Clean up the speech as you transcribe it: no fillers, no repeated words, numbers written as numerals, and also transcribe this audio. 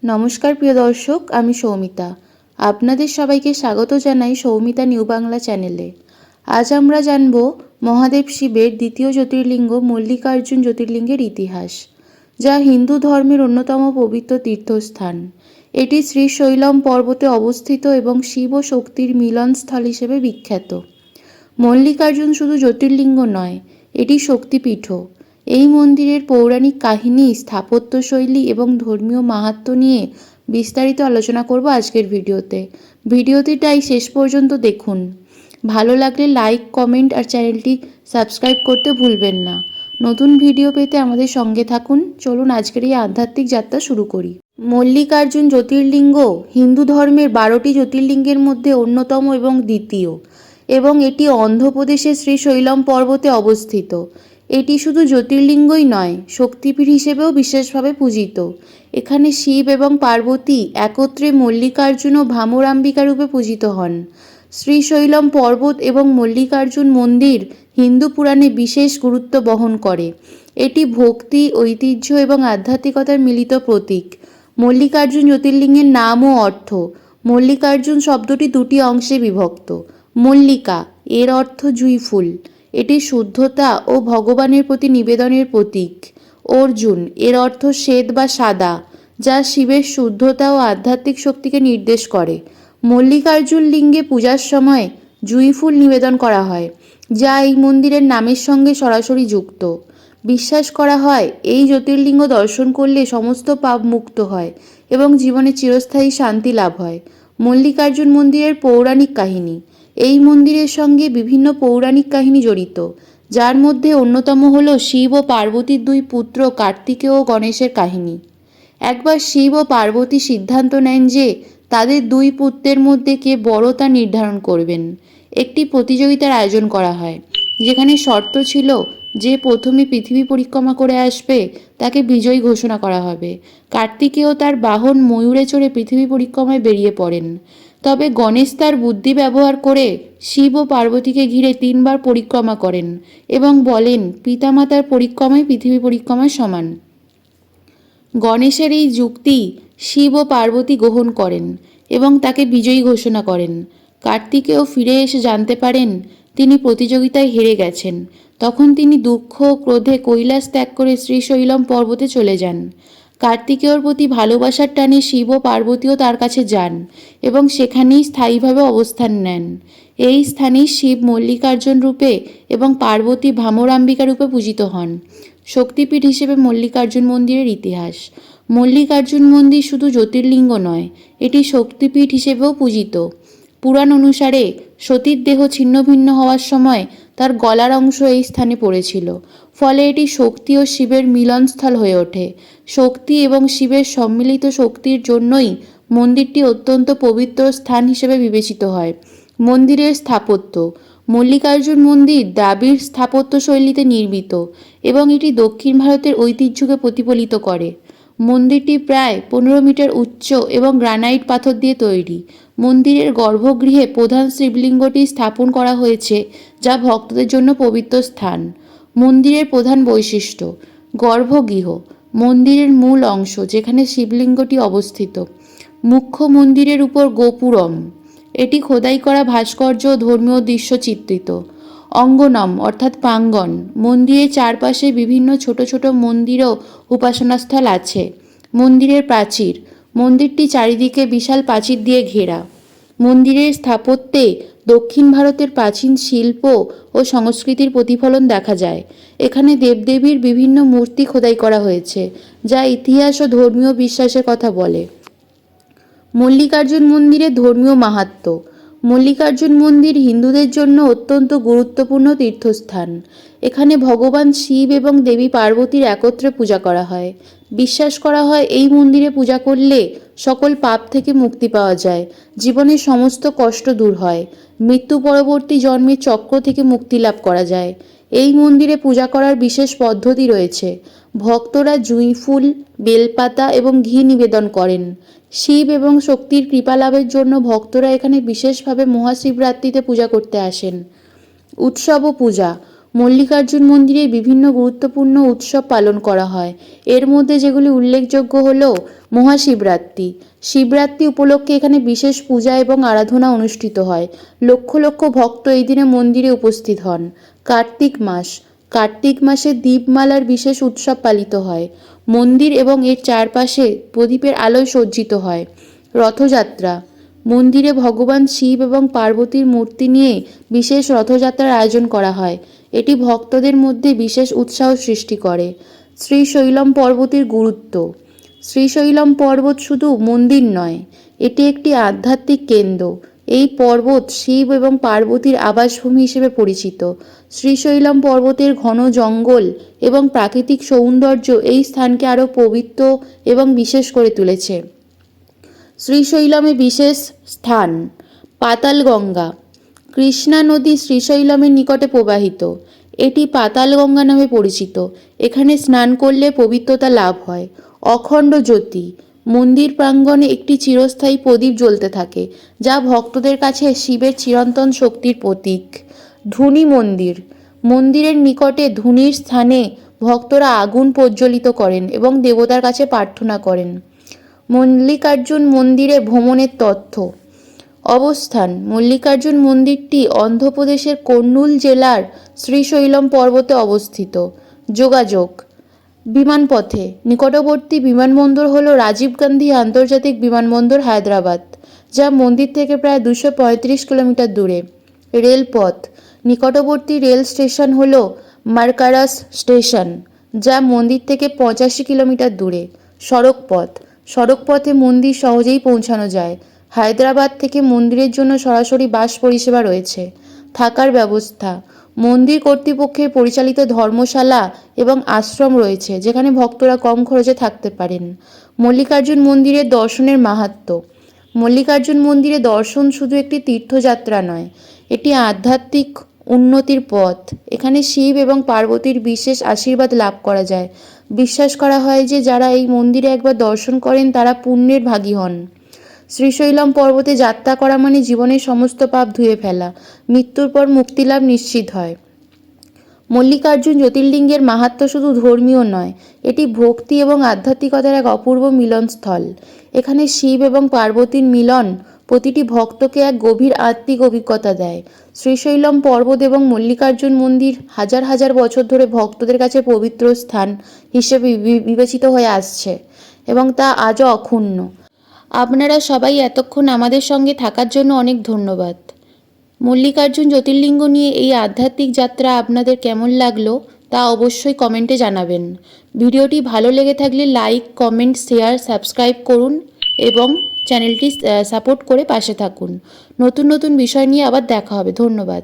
নমস্কার প্রিয় দর্শক, আমি সৌমিতা। আপনাদের সবাইকে স্বাগত জানাই সৌমিতা নিউ বাংলা চ্যানেলে। আজ আমরা জানব মহাদেব শিবের দ্বিতীয় জ্যোতির্লিঙ্গ মল্লিকার্জুন জ্যোতির্লিঙ্গের ইতিহাস, যা হিন্দু ধর্মের অন্যতম পবিত্র তীর্থস্থান। এটি শ্রীশৈলম পর্বতে অবস্থিত এবং শিব ও শক্তির মিলনস্থল হিসেবে বিখ্যাত। মল্লিকার্জুন শুধু জ্যোতির্লিঙ্গ নয়, এটি শক্তিপীঠও। এই মন্দিরের পৌরাণিক কাহিনী, স্থাপত্যশৈলী এবং ধর্মীয় মাহাত্ম্য নিয়ে বিস্তারিত আলোচনা করব আজকের ভিডিওটি তাই শেষ পর্যন্ত দেখুন। ভালো লাগলে লাইক, কমেন্ট আর চ্যানেলটি সাবস্ক্রাইব করতে ভুলবেন না। নতুন ভিডিও পেতে আমাদের সঙ্গে থাকুন। চলুন আজকের এই আধ্যাত্মিক যাত্রা শুরু করি। মল্লিকার্জুন জ্যোতির্লিঙ্গ হিন্দু ধর্মের 12টি জ্যোতির্লিঙ্গের মধ্যে অন্যতম এবং দ্বিতীয়, এবং এটি অন্ধ্রপ্রদেশের শ্রীশৈলম পর্বতে অবস্থিত। এটি শুধু জ্যোতির্লিঙ্গই নয়, শক্তিপীঠ হিসেবেও বিশেষভাবে পূজিত। এখানে শিব এবং পার্বতী একত্রে মল্লিকার্জুন ও ভ্রামরাম্বিকা রূপে পূজিত হন। শ্রীশৈলম পর্বত এবং মল্লিকার্জুন মন্দির হিন্দু পুরাণে বিশেষ গুরুত্ব বহন করে। এটি ভক্তি, ঐতিহ্য এবং আধ্যাত্মিকতার মিলিত প্রতীক। মল্লিকার্জুন জ্যোতির্লিঙ্গের নাম ও অর্থ। মল্লিকার্জুন শব্দটি দুটি অংশে বিভক্ত। মল্লিকা এর অর্থ জুঁই ফুল, এটি শুদ্ধতা ও ভগবানের প্রতি নিবেদনের প্রতীক। অর্জুন এর অর্থ শ্বেত বা সাদা, যা শিবের শুদ্ধতা ও আধ্যাত্মিক শক্তিকে নির্দেশ করে। মল্লিকার্জুন লিঙ্গে পূজার সময় জুঁই ফুল নিবেদন করা হয়, যা এই মন্দিরের নামের সঙ্গে সরাসরি যুক্ত। বিশ্বাস করা হয় এই জ্যোতির্লিঙ্গ দর্শন করলে সমস্ত পাপ মুক্ত হয় এবং জীবনে চিরস্থায়ী শান্তি লাভ হয়। মল্লিকার্জুন মন্দিরের পৌরাণিক কাহিনী। এই মন্দিরের সঙ্গে বিভিন্ন পৌরাণিক কাহিনী জড়িত, যার মধ্যে অন্যতম হল শিব ও পার্বতীর দুই পুত্র কার্তিকেয় ও গণেশের কাহিনী। একবার শিব ও পার্বতী সিদ্ধান্ত নেন যে তাদের দুই পুত্রের মধ্যে কে বড় তা নির্ধারণ করবেন। একটি প্রতিযোগিতার আয়োজন করা হয়, যেখানে শর্ত ছিল যে প্রথমে পৃথিবী পরিক্রমা করে আসবে তাকে বিজয়ী ঘোষণা করা হবে। কার্তিকেয় তার বাহন ময়ূরে চড়ে পৃথিবী পরিক্রমায় বেরিয়ে পড়েন। তবে গণেশ তার বুদ্ধি ব্যবহার করে শিব ও পার্বতীকে ঘিরে 3বার পরিক্রমা করেন এবং বলেন পিতামাতার পরিক্রমাই পৃথিবী পরিক্রমার সমান। গণেশের এই যুক্তি শিব ও পার্বতী গ্রহণ করেন এবং তাকে বিজয়ী ঘোষণা করেন। কার্তিকেয় ফিরে এসে জানতে পারেন তিনি প্রতিযোগিতায় হেরে গেছেন। তখন তিনি দুঃখ ক্রোধে কৈলাস ত্যাগ করে শ্রীশৈলম পর্বতে চলে যান। কার্তিকেয়র প্রতি ভালোবাসার টানে শিব ও পার্বতীও তার কাছে যান এবং সেখানেই স্থায়ীভাবে অবস্থান নেন। এই স্থানেই শিব মল্লিকার্জুন রূপে এবং পার্বতী ভ্রামরাম্বিকা রূপে পূজিত হন। শক্তিপীঠ হিসেবে মল্লিকার্জুন মন্দিরের ইতিহাস। মল্লিকার্জুন মন্দির শুধু জ্যোতির্লিঙ্গ নয়, এটি শক্তিপীঠ হিসেবেও পূজিত। পুরাণ অনুসারে সতীর দেহ ছিন্ন ভিন্ন হওয়ার সময় তার গলার অংশ এই স্থানে পড়েছিল, ফলে এটি শক্তি ও শিবের মিলনস্থল হয়ে ওঠে। শক্তি এবং শিবের সম্মিলিত শক্তির জন্যই মন্দিরটি অত্যন্ত পবিত্র স্থান হিসেবে বিবেচিত হয়। মন্দিরের স্থাপত্য। মল্লিকার্জুন মন্দির দ্রাবিড় স্থাপত্য শৈলীতে নির্মিত এবং এটি দক্ষিণ ভারতের ঐতিহ্যকে প্রতিফলিত করে। মন্দিরটি প্রায় 15 মিটার উচ্চ এবং গ্রানাইট পাথর দিয়ে তৈরি। মন্দিরের গর্ভগৃহে প্রধান শিবলিঙ্গটি স্থাপন করা হয়েছে, যা ভক্তদের জন্য পবিত্র স্থান। মন্দিরের প্রধান বৈশিষ্ট্য। গর্ভগৃহ মন্দিরের মূল অংশ, যেখানে শিবলিঙ্গটি অবস্থিত। মুখ্য মন্দিরের উপর গোপুরম, এটি খোদাই করা ভাস্কর্য ও ধর্মীয় দৃশ্য চিত্রিত। অঙ্গনম অর্থাৎ প্রাঙ্গণ, মন্দিরের চারপাশে বিভিন্ন ছোট ছোট মন্দির ও উপাসনাস্থল আছে। মন্দিরের প্রাচীর। মন্দিরটি চারিদিকে বিশাল প্রাচীর দিয়ে ঘেরা। মন্দিরের স্থাপত্যে দক্ষিণ ভারতের প্রাচীন শিল্প ও সংস্কৃতির প্রতিফলন দেখা যায়। এখানে দেবদেবীর বিভিন্ন মূর্তি খোদাই করা হয়েছে, যা ইতিহাস ও ধর্মীয় বিশ্বাসের কথা বলে। মল্লিকার্জুন মন্দিরের ধর্মীয় মাহাত্ম্য। মল্লিকার্জুন মন্দির হিন্দুদের জন্য অত্যন্ত গুরুত্বপূর্ণ তীর্থস্থান। এখানে ভগবান শিব এবং দেবী পার্বতীর একত্রে পূজা করা হয়। বিশ্বাস করা হয় এই মন্দিরে পূজা করলে সকল পাপ থেকে মুক্তি পাওয়া যায়, জীবনের সমস্ত কষ্ট দূর হয়, মৃত্যু পরবর্তী জন্মের চক্র থেকে মুক্তি লাভ করা যায়। এই মন্দিরে পূজা করার বিশেষ পদ্ধতি রয়েছে। ভক্তরা জুঁই ফুল, বেলপাতা এবং ঘি নিবেদন করেন। শিব এবং শক্তির কৃপা লাভের জন্য ভক্তরা এখানে বিশেষভাবে মহাশিবরাত্রিতে পূজা করতে আসেন। উৎসব ও পূজা। মল্লিকার্জুন মন্দিরে বিভিন্ন গুরুত্বপূর্ণ উৎসব পালন করা হয়। এর মধ্যে যেগুলি উল্লেখযোগ্য হল মহাশিবরাত্রি। শিবরাত্রি উপলক্ষে এখানে বিশেষ পূজা এবং আরাধনা অনুষ্ঠিত হয়। লক্ষ লক্ষ ভক্ত এই দিনে মন্দিরে উপস্থিত হন। কার্তিক মাস। কার্তিক মাসে দীপমালার বিশেষ উৎসব পালিত হয়। মন্দির এবং এর চারপাশে প্রদীপের আলোয় সজ্জিত হয়। রথযাত্রা। মন্দিরে ভগবান শিব এবং পার্বতীর মূর্তি নিয়ে বিশেষ রথযাত্রার আয়োজন করা হয়। এটি ভক্তদের মধ্যে বিশেষ উৎসাহ সৃষ্টি করে। শ্রীশৈলম পর্বতের গুরুত্ব। শ্রীশৈলম পর্বত শুধু মন্দির নয়, এটি একটি আধ্যাত্মিক কেন্দ্র। এই পর্বত শিব এবং পার্বতীর আবাসভূমি হিসেবে পরিচিত। শ্রীশৈলম পর্বতের ঘন জঙ্গল এবং প্রাকৃতিক সৌন্দর্য এই স্থানকে আরও পবিত্র এবং বিশেষ করে তুলেছে। শ্রীশৈলমে বিশেষ স্থান। পাতালগঙ্গা। কৃষ্ণা নদী শ্রীশৈলমের নিকটে প্রবাহিত। এটি পাতালগঙ্গা নামে পরিচিত। এখানে স্নান করলে পবিত্রতা লাভ হয়। অখণ্ড জ্যোতি। মন্দির প্রাঙ্গণে একটি চিরস্থায়ী প্রদীপ জ্বলতে থাকে, যা ভক্তদের কাছে শিবের চিরন্তন শক্তির প্রতীক। ধুনি মন্দির। মন্দিরের নিকটে ধুনির স্থানে ভক্তরা আগুন প্রজ্বলিত করেন এবং দেবতার কাছে প্রার্থনা করেন। মল্লিকার্জুন মন্দিরে ভ্রমণের তথ্য। অবস্থান। মল্লিকার্জুন মন্দিরটি অন্ধ্রপ্রদেশের কর্নুল জেলার শ্রীশৈলম পর্বতে অবস্থিত। যোগাযোগ। বিমানপথে নিকটবর্তী বিমানবন্দর হল রাজীব গান্ধী আন্তর্জাতিক বিমানবন্দর, হায়দ্রাবাদ, যা মন্দির থেকে প্রায় 235 কিলোমিটার দূরে। রেলপথ। নিকটবর্তী রেল স্টেশন হল মার্কারাস স্টেশন, যা মন্দির থেকে 85 কিলোমিটার দূরে। সড়কপথ। সড়কপথে মন্দির সহজেই পৌঁছানো যায়। হায়দ্রাবাদ থেকে মন্দিরের জন্য সরাসরি বাস পরিষেবা রয়েছে। থাকার ব্যবস্থা। মন্দির কর্তৃপক্ষের পরিচালিত ধর্মশালা এবং আশ্রম রয়েছে, যেখানে ভক্তরা কম খরচে থাকতে পারেন। মল্লিকার্জুন মন্দিরের দর্শনের মাহাত্ম্য। মল্লিকার্জুন মন্দিরে দর্শন শুধু একটি তীর্থযাত্রা নয়, এটি আধ্যাত্মিক উন্নতির পথ। এখানে শিব এবং পার্বতীর বিশেষ আশীর্বাদ লাভ করা যায়। বিশ্বাস করা হয় যে যারা এই মন্দিরে একবার দর্শন করেন তারা পুণ্যের ভাগী হন। শ্রীশৈলম পর্বতে যাত্রা করা মানে জীবনের সমস্ত পাপ ধুয়ে ফেলা। মৃত্যুর পর মুক্তিলাভ নিশ্চিত হয়। মল্লিকার্জুন জ্যোতির্লিঙ্গের মাহাত্ম্য শুধু ধর্মীয় নয়, এটি ভক্তি এবং আধ্যাত্মিকতার এক অপূর্ব মিলনস্থল। এখানে শিব এবং পার্বতীর মিলন প্রতিটি ভক্তকে এক গভীর আত্মিক অভিজ্ঞতা দেয়। শ্রীশৈলম পর্বত এবং মল্লিকার্জুন মন্দির হাজার হাজার বছর ধরে ভক্তদের কাছে পবিত্র স্থান হিসেবে বিবেচিত হয়ে আসছে এবং তা আজও অক্ষুণ্ণ। আপনারা সবাই এতক্ষণ আমাদের সঙ্গে থাকার জন্য অনেক ধন্যবাদ। মল্লিকার্জুন জ্যোতির্লিঙ্গ নিয়ে এই আধ্যাত্মিক যাত্রা আপনাদের কেমন লাগলো তা অবশ্যই কমেন্টে জানাবেন। ভিডিওটি ভালো লেগে থাকলে লাইক, কমেন্ট, শেয়ার, সাবস্ক্রাইব করুন এবং চ্যানেলটি সাপোর্ট করে পাশে থাকুন। নতুন নতুন বিষয় নিয়ে আবার দেখা হবে। ধন্যবাদ।